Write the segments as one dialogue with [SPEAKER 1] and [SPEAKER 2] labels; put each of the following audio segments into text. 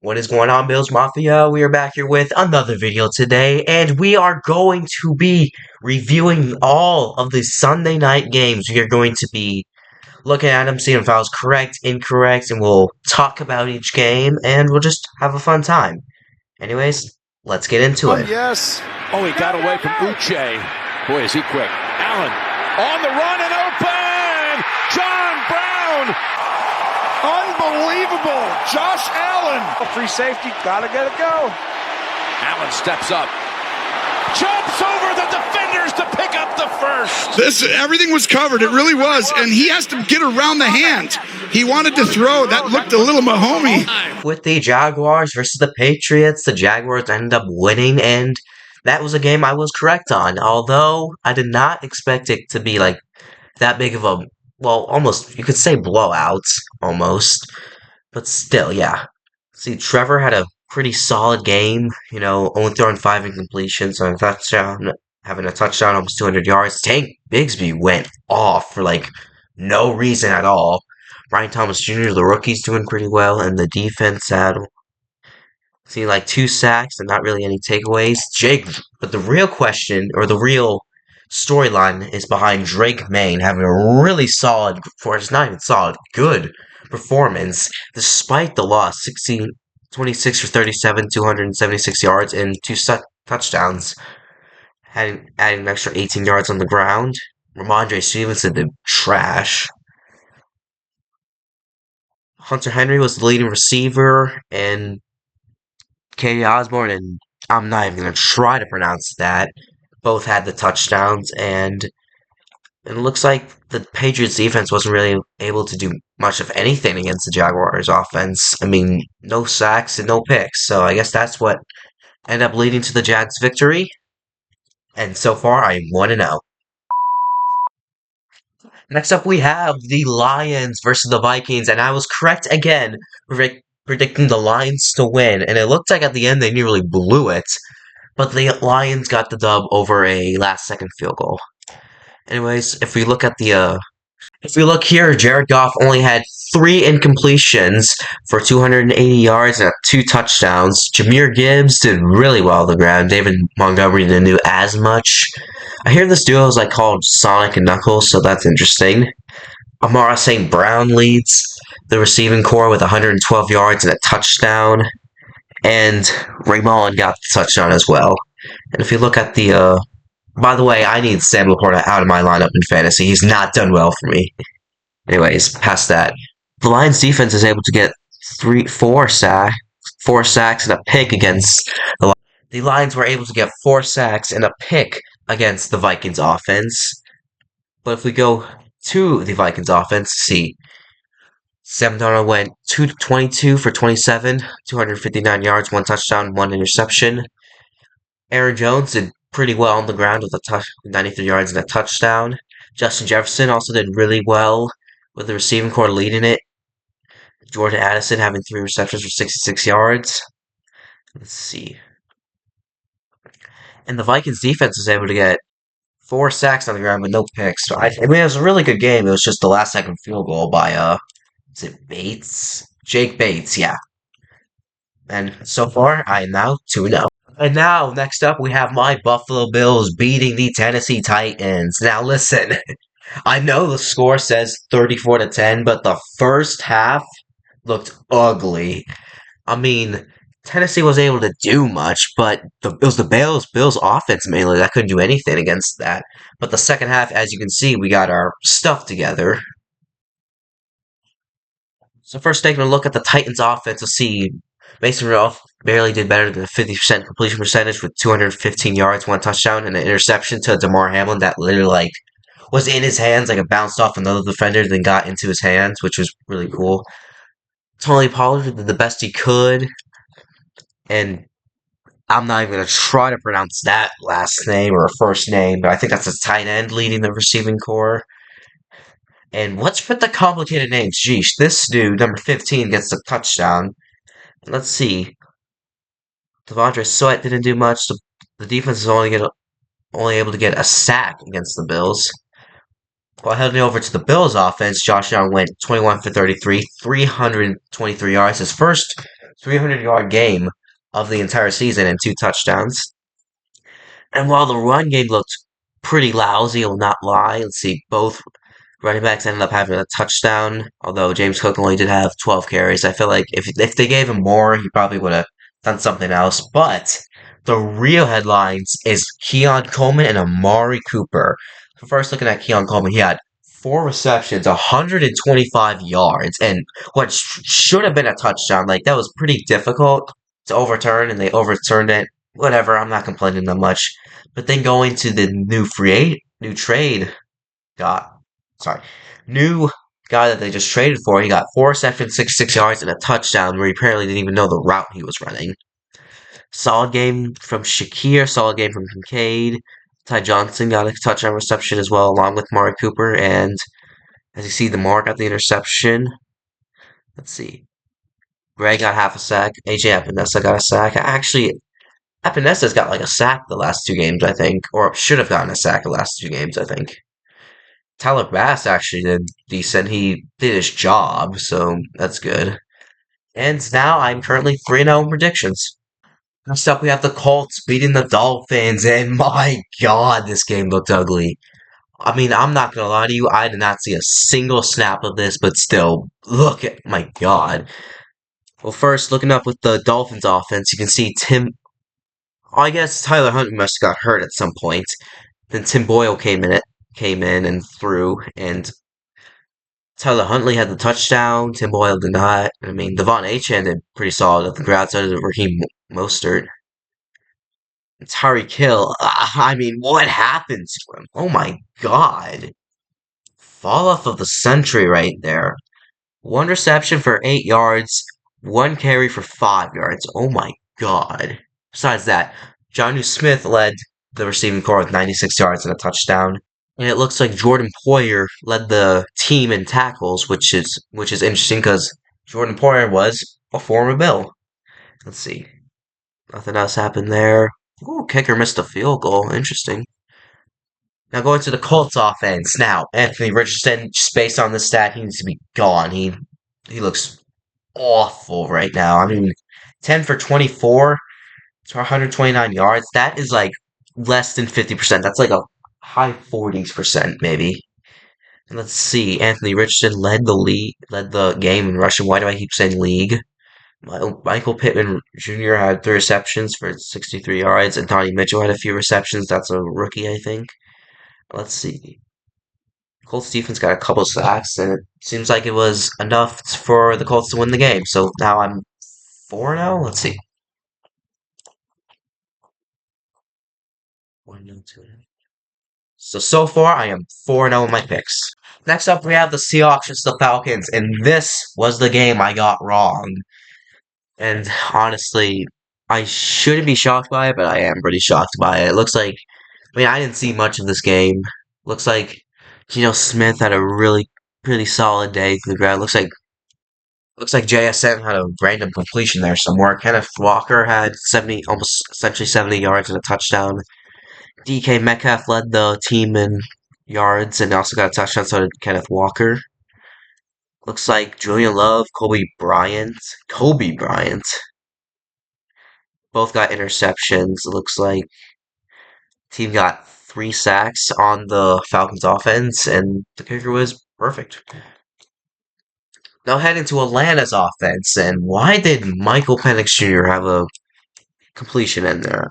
[SPEAKER 1] What is going on, Bills Mafia? We are back here with another video today, and we are going to be reviewing all of the Sunday night games. We are going to be looking at them, seeing if I was correct, incorrect, and we'll talk about each game, and we'll just have a fun time. Anyways, let's get into it.
[SPEAKER 2] Yes. Oh, he got away from Uche. Boy, is he quick. Allen on the run and open. John Brown. Unbelievable. Josh Allen.
[SPEAKER 3] Free safety. Gotta get it go.
[SPEAKER 2] Allen steps up. Jumps over the defenders to pick up the first.
[SPEAKER 4] Everything was covered. It really was. And he has to get around the hand. He wanted to throw. That looked a little Mahomey.
[SPEAKER 1] With the Jaguars versus the Patriots, the Jaguars ended up winning, and that was a game I was correct on. Although I did not expect it to be like that big of a, well, almost, you could say blowout, almost. But still, yeah. See, Trevor had a pretty solid game, only throwing 5 incompletions on a touchdown, having a touchdown, almost 200 yards. Tank Bigsby went off for, no reason at all. Brian Thomas Jr., the rookie's doing pretty well, and the defense had, 2 sacks and not really any takeaways. But the real question, or the real storyline, is behind Drake Maye having a really solid, or it's not even solid, good performance, despite the loss. 26 for 37, 276 yards, and 2 touchdowns. Adding an extra 18 yards on the ground. Ramondre Stevenson did trash. Hunter Henry was the leading receiver, and Katie Osborne, and I'm not even going to try to pronounce that, both had the touchdowns, and it looks like the Patriots defense wasn't really able to do much of anything against the Jaguars offense. I mean, no sacks and no picks, so I guess that's what ended up leading to the Jags' victory, and so far I am 1-0. Next up, we have the Lions versus the Vikings, and I was correct again, predicting the Lions to win, and it looked like at the end they nearly blew it, but the Lions got the dub over a last-second field goal. Anyways, if we look here, Jared Goff only had 3 incompletions for 280 yards and 2 touchdowns. Jahmyr Gibbs did really well on the ground. David Montgomery didn't do as much. I hear this duo is called Sonic and Knuckles, so that's interesting. Amara St. Brown leads the receiving core with 112 yards and a touchdown. And Ray Mullen got the touchdown as well. And if you look at the, by the way, I need Sam Laporta out of my lineup in fantasy. He's not done well for me. Anyways, past that. The Lions defense is able to get 4 sacks and a pick against the Lions. The Lions were able to get 4 sacks and a pick against the Vikings offense. But if we go to the Vikings offense, see, Sam Darnold went 22 for 27, 259 yards, 1 touchdown, 1 interception. Aaron Jones did pretty well on the ground with 93 yards and a touchdown. Justin Jefferson also did really well with the receiving core leading it. Jordan Addison having 3 receptions for 66 yards. Let's see. And the Vikings defense was able to get 4 sacks on the ground with no picks. So I mean, it was a really good game. It was just the last-second field goal by, is it Bates? Jake Bates, yeah. And so far, I am now 2-0. And now, next up, we have my Buffalo Bills beating the Tennessee Titans. Now, listen, I know the score says 34-10, but the first half looked ugly. I mean, Tennessee was able to do much, but it was the Bills offense mainly that couldn't do anything against that. But the second half, as you can see, we got our stuff together. So first taking a look at the Titans offense, we'll see Mason Rudolph barely did better than a 50% completion percentage with 215 yards, 1 touchdown, and an interception to Damar Hamlin that literally was in his hands, it bounced off another defender, then got into his hands, which was really cool. Tony Pollard did the best he could, and I'm not even going to try to pronounce that last name or first name, but I think that's a tight end leading the receiving core. And what's with the complicated names? Geesh, this dude, number 15, gets the touchdown. Let's see. Devondre Sweat didn't do much. The defense is only able to get a sack against the Bills. While heading over to the Bills offense, Josh Allen went 21 for 33, 323 yards. His first 300-yard game of the entire season and 2 touchdowns. And while the run game looked pretty lousy, I'll not lie. Let's see, both running backs ended up having a touchdown, although James Cook only did have 12 carries. I feel like if they gave him more, he probably would have done something else. But the real headlines is Keon Coleman and Amari Cooper. So first, looking at Keon Coleman, he had 4 receptions, 125 yards, and what should have been a touchdown. Like, that was pretty difficult to overturn, and they overturned it. Whatever, I'm not complaining that much. But then going to the new trade got sorry, new guy that they just traded for. He got 4 receptions, 66 yards, and a touchdown where he apparently didn't even know the route he was running. Solid game from Shakir, solid game from Kincaid. Ty Johnson got a touchdown reception as well, along with Mari Cooper. And as you see, DeMar got the interception. Let's see. Gray got half a sack. AJ Epinesa got a sack. Actually, Epinesa's got like a sack the last 2 games, I think. Or should have gotten a sack the last 2 games, I think. Tyler Bass actually did decent. He did his job, so that's good. And now I'm currently 3-0 in predictions. Next up, we have the Colts beating the Dolphins, and my God, this game looked ugly. I mean, I'm not gonna lie to you, I did not see a single snap of this, but still, look at my God. Well, first, looking up with the Dolphins offense, you can see I guess Tyler Huntley must have got hurt at some point. Then Tim Boyle came in and threw, and Tyler Huntley had the touchdown. Tim Boyle did not. I mean, Devon Achane did pretty solid at the ground side of Raheem Mostert. Tyreek Hill, I mean, what happened to him? Oh my God. Fall off of the century right there. 1 reception for 8 yards, 1 carry for 5 yards. Oh my God. Besides that, Jonnu Smith led the receiving corps with 96 yards and a touchdown. And it looks like Jordan Poyer led the team in tackles, which is interesting because Jordan Poyer was a former Bill. Let's see. Nothing else happened there. Ooh, kicker missed a field goal. Interesting. Now going to the Colts offense. Now, Anthony Richardson, just based on this stat, he needs to be gone. He looks awful right now. I mean, 10 for 24 to 129 yards. That is like less than 50%. That's like a high 40s% maybe. And let's see. Anthony Richardson led the game in rushing. Why do I keep saying league? Michael Pittman Jr. had 3 receptions for 63 yards, and Donnie Mitchell had a few receptions. That's a rookie, I think. Let's see. Colts defense got a couple sacks, and it seems like it was enough for the Colts to win the game. So now I'm 4-0. Let's see. 1-0, 2-0. So far, I am 4-0 in my picks. Next up, we have the Seahawks versus the Falcons, and this was the game I got wrong. And honestly, I shouldn't be shocked by it, but I am pretty shocked by it. It looks like, I mean, I didn't see much of this game. Looks like Geno Smith had a really pretty solid day to the ground. Looks like JSN had a random completion there somewhere. Kenneth Walker had 70, almost essentially 70 yards and a touchdown. DK Metcalf led the team in yards and also got a touchdown, so did Kenneth Walker. Looks like Julian Love, Kobe Bryant, both got interceptions. It looks like team got 3 sacks on the Falcons offense, and the kicker was perfect. Now heading to Atlanta's offense, and why did Michael Penix Jr. have a completion in there?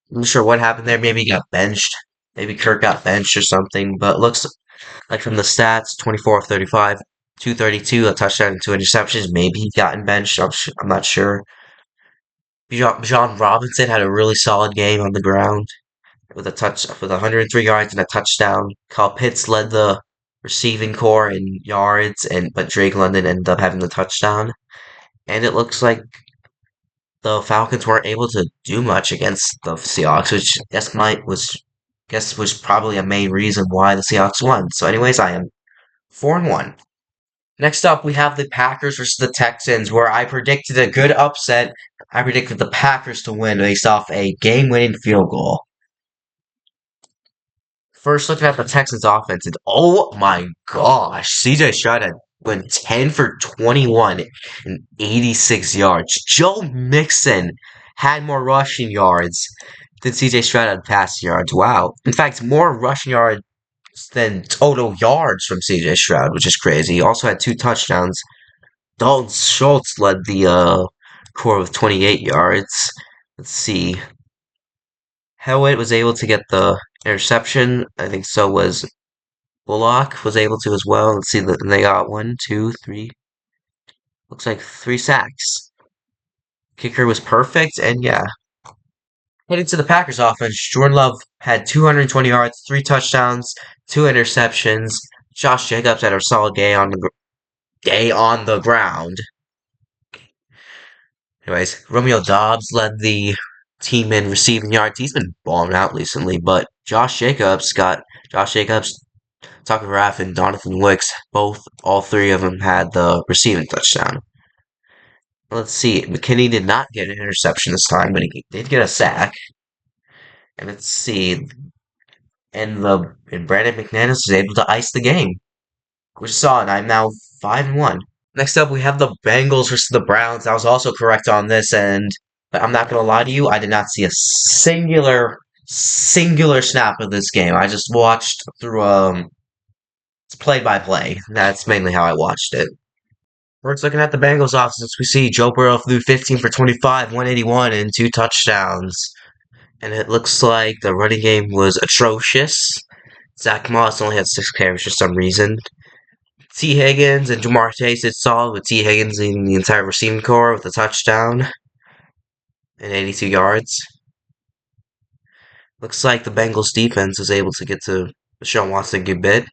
[SPEAKER 1] I'm not sure what happened there. Maybe he got benched. Maybe Kirk got benched or something, but it looks like from the stats, 24 of 35, 232, a touchdown and 2 interceptions. Maybe he got benched. I'm not sure. Bijan Robinson had a really solid game on the ground with 103 yards and a touchdown. Kyle Pitts led the receiving corps in yards, but Drake London ended up having the touchdown. And it looks like the Falcons weren't able to do much against the Seahawks, which was probably a main reason why the Seahawks won. So, anyways, I am 4-1. Next up, we have the Packers versus the Texans, where I predicted a good upset. I predicted the Packers to win based off a game-winning field goal. First, looking at the Texans offense, and oh my gosh, CJ Stroud had went 10 for 21 and 86 yards. Joe Mixon had more rushing yards than CJ Stroud had passing yards. Wow. In fact, more rushing yards than total yards from CJ Stroud, which is crazy. He also had 2 touchdowns. Dalton Schultz led the core with 28 yards. Let's see. Hewitt was able to get the interception. I think so was Bullock was able to as well. Let's see, they got 1, 2, 3. Looks like 3 sacks. Kicker was perfect, and yeah. Heading to the Packers offense, Jordan Love had 220 yards, 3 touchdowns, 2 interceptions. Josh Jacobs had a solid day on the ground. Anyways, Romeo Doubs led the team in receiving yards. He's been balling out recently, but Josh Jacobs, Tucker Raff, and Jonathan Wicks, all three of them had the receiving touchdown. Let's see, McKinney did not get an interception this time, but he did get a sack. And let's see, and Brandon McManus was able to ice the game, which is solid. I'm now 5-1. Next up, we have the Bengals versus the Browns. I was also correct on this, but I'm not gonna lie to you, I did not see a singular snap of this game. I just watched through play by play. That's mainly how I watched it. First, looking at the Bengals offense, we see Joe Burrow threw 15 for 25, 181, and 2 touchdowns. And it looks like the running game was atrocious. Zach Moss only had 6 carries for some reason. T. Higgins and Jamar Chase did solid, with T. Higgins leading the entire receiving corps with a touchdown and 82 yards. Looks like the Bengals defense was able to get to Deshaun Watson a good bit.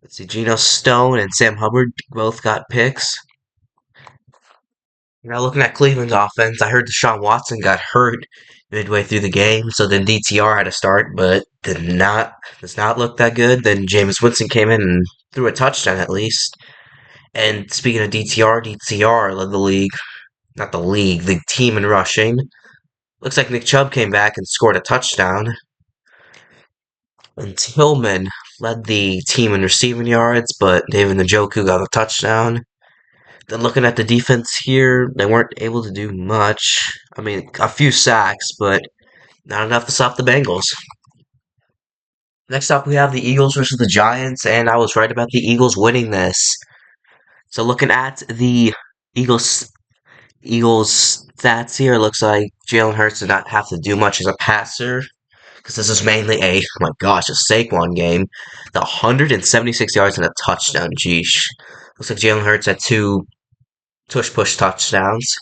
[SPEAKER 1] Let's see, Geno Stone and Sam Hubbard both got picks. Now looking at Cleveland's offense, I heard Deshaun Watson got hurt midway through the game, so then DTR had to start, but does not look that good. Then Jameis Winston came in and threw a touchdown at least. And speaking of DTR led the team in rushing. Looks like Nick Chubb came back and scored a touchdown. And Tillman led the team in receiving yards, but David Njoku got a touchdown. Then looking at the defense here, they weren't able to do much. I mean, a few sacks, but not enough to stop the Bengals. Next up, we have the Eagles versus the Giants, and I was right about the Eagles winning this. So looking at the Eagles stats here, it looks like Jalen Hurts did not have to do much as a passer, because this is mainly a Saquon game. The 176 yards and a touchdown, geesh. Looks like Jalen Hurts had 2 tush-push touchdowns.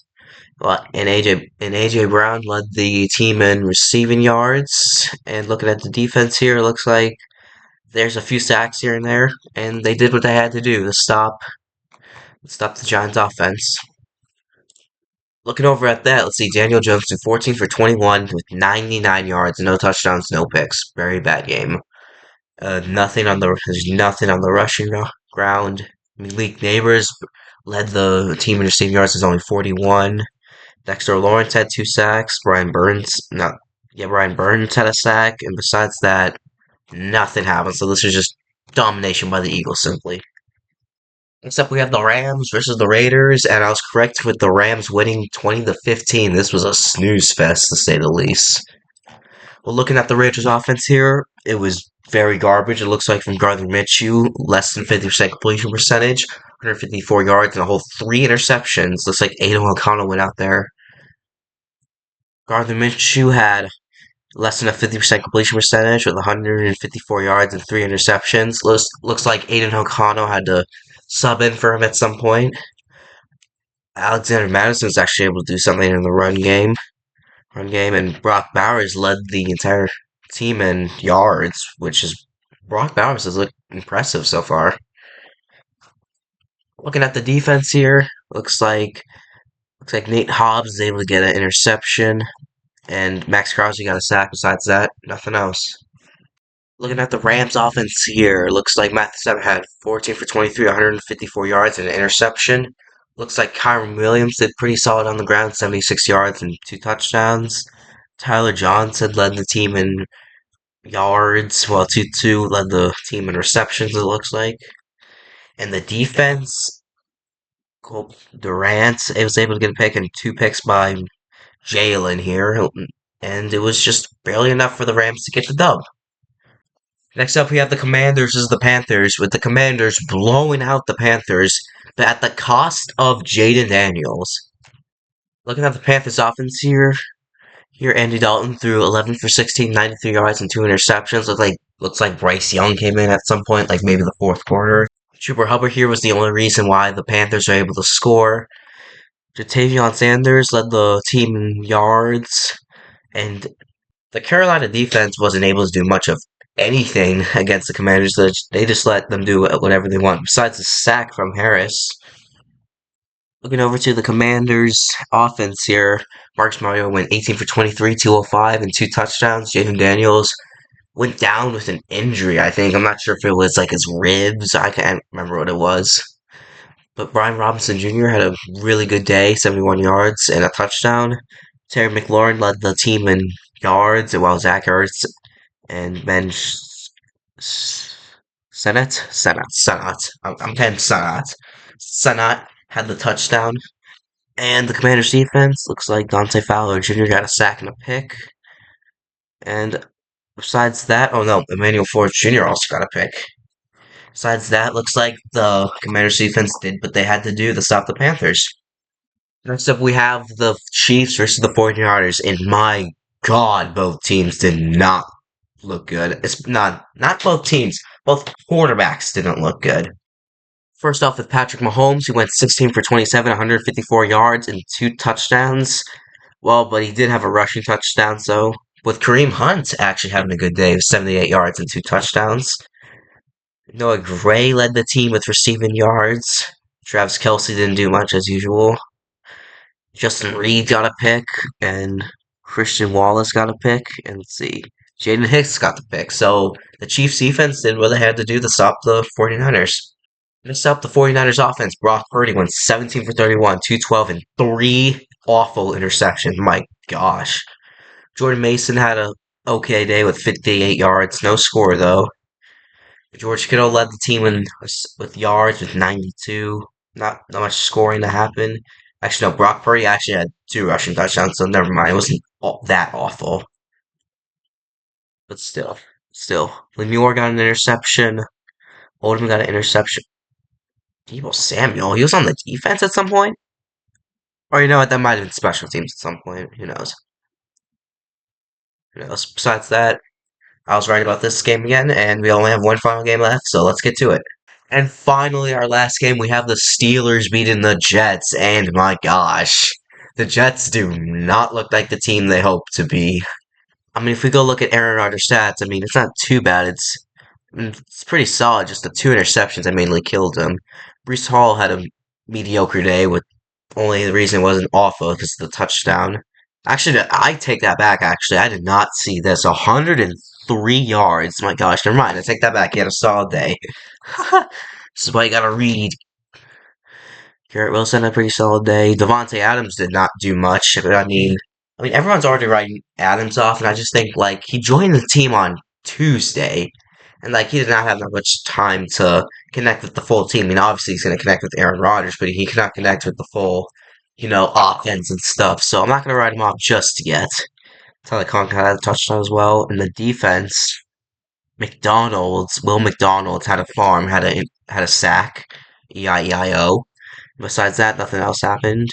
[SPEAKER 1] And AJ Brown led the team in receiving yards. And looking at the defense here, it looks like there's a few sacks here and there, and they did what they had to do to stop the Giants' offense. Looking over at that, let's see, Daniel Jones did 14 for 21 with 99 yards, no touchdowns, no picks. Very bad game. There's nothing on the rushing ground. Malik Neighbors led the team in receiving yards with only 41. Dexter Lawrence had 2 sacks. Brian Burns had a sack, and besides that, nothing happened. So this was just domination by the Eagles, simply. Except we have the Rams versus the Raiders, and I was correct with the Rams winning 20-15. This was a snooze fest, to say the least. Well, looking at the Raiders' offense here, it was very garbage. It looks like from Gardner Minshew, less than 50% completion percentage, 154 yards, and a whole 3 interceptions. Looks like Aiden O'Connell went out there. Gardner Minshew had less than a 50% completion percentage with 154 yards and 3 interceptions. Looks like Aiden O'Connell had to sub in for him at some point. Alexander Madison was actually able to do something in the run game, and Brock Bowers led the entire team in yards, Brock Bowers has looked impressive so far. Looking at the defense here, looks like Nate Hobbs is able to get an interception, and Max Crosby got a sack. Besides that, nothing else. Looking at the Rams offense here, looks like Matthew Stafford had 14 for 23, 154 yards and an interception. Looks like Kyren Williams did pretty solid on the ground, 76 yards and 2 touchdowns. Tyler Johnson led the team in yards, while Tutu led the team in receptions, it looks like. And the defense, Durant, it was able to get a pick and 2 picks by Jalen here, and it was just barely enough for the Rams to get the dub. Next up, we have the Commanders versus the Panthers, with the Commanders blowing out the Panthers, but at the cost of Jaden Daniels. Looking at the Panthers offense here, Andy Dalton threw 11 for 16, 93 yards and 2 interceptions. Looks like Bryce Young came in at some point, like maybe the fourth quarter. Chuba Hubbard here was the only reason why the Panthers were able to score. Jatavion Sanders led the team in yards, and the Carolina defense wasn't able to do much of anything against the Commanders. They just let them do whatever they want, besides a sack from Harris. Looking over to the Commanders' offense here, Marcus Mariota went 18 for 23, 205, and 2 touchdowns. Jaden Daniels went down with an injury, I think. I'm not sure if it was like his ribs. I can't remember what it was. But Brian Robinson Jr. had a really good day, 71 yards and a touchdown. Terry McLaurin led the team in yards, while Zach Ertz and Ben Senat had the touchdown. And the Commanders defense looks like Dante Fowler Jr. got a sack and a pick. And besides that, oh no, Emmanuel Forbes Jr. also got a pick. Besides that, looks like the Commanders defense did what they had to do to stop the Panthers. Next up, we have the Chiefs versus the 49ers. And my God, both teams did not look good. It's not both teams. Both quarterbacks didn't look good. First off with Patrick Mahomes, he went 16 for 27, 154 yards and 2 touchdowns. Well, but he did have a rushing touchdown, so with Kareem Hunt actually having a good day with 78 yards and 2 touchdowns. Noah Gray led the team with receiving yards. Travis Kelce didn't do much as usual. Justin Reed got a pick, and Christian Wallace got a pick, and let's see, Jaden Hicks got the pick. So the Chiefs defense did what they had to do to stop the 49ers. Next up, the 49ers offense. Brock Purdy went 17 for 31, 212, and 3 awful interceptions. My gosh. Jordan Mason had a okay day with 58 yards. No score, though. George Kittle led the team with yards with 92. Not much scoring to happen. Actually, no, Brock Purdy actually had 2 rushing touchdowns, so never mind. It wasn't that awful. But still. Lemure got an interception. Oldham got an interception. Deebo Samuel, he was on the defense at some point? Or you know what, that might have been special teams at some point. Who knows? Besides that, I was right about this game again, and we only have one final game left, so let's get to it. And finally, our last game, we have the Steelers beating the Jets, and my gosh, the Jets do not look like the team they hope to be. I mean, if we go look at Aaron Rodgers' stats, I mean, it's not too bad. It's pretty solid, just the 2 interceptions that mainly killed him. Breece Hall had a mediocre day, with only the reason it wasn't awful because of the touchdown. Actually, I take that back, actually. I did not see this. 103 yards. My gosh, never mind. I take that back. He had a solid day. This is why you gotta read. Garrett Wilson had a pretty solid day. Devontae Adams did not do much. But I mean, everyone's already writing Adams off, and I just think, like, he joined the team on Tuesday, and, like, he did not have that much time to connect with the full team. I mean, obviously he's going to connect with Aaron Rodgers, but he cannot connect with the full, offense and stuff. So I'm not going to write him off just yet. Tyler Conklin had a touchdown as well. In the defense, Will McDonald's had a farm, had a sack, E-I-E-I-O. Besides that, nothing else happened.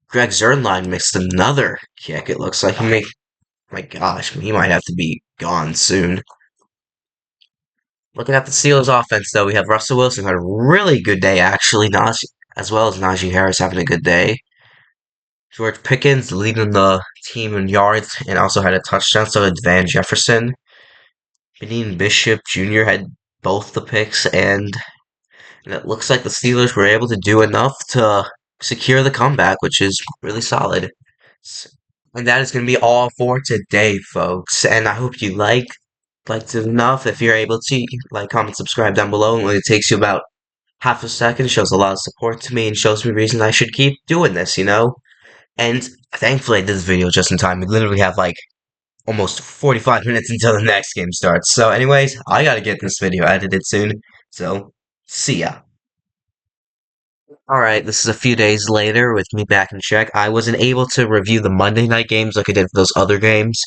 [SPEAKER 1] Greg Zernline missed another kick. It looks like my gosh, he might have to be gone soon. Looking at the Steelers offense, though, we have Russell Wilson had a really good day, actually, as well as Najee Harris having a good day. George Pickens leading the team in yards and also had a touchdown, so did Van Jefferson. Benine Bishop Jr. had both the picks, and it looks like the Steelers were able to do enough to secure the comeback, which is really solid. And that is going to be all for today, folks. And I hope you liked it enough. If you're able to, like, comment, subscribe down below. And it takes you about half a second. It shows a lot of support to me and shows me reason I should keep doing this, And thankfully I did this video just in time. We literally have, like, almost 45 minutes until the next game starts. So anyways, I gotta get this video edited soon. So See ya. Alright, this is a few days later with me back in check. I wasn't able to review the Monday night games like I did for those other games.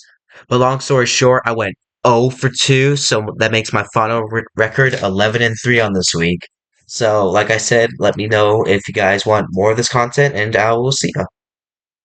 [SPEAKER 1] But long story short, I went 0 for 2, so that makes my final record 11 and 3 on this week. So, like I said, let me know if you guys want more of this content, and I will see ya.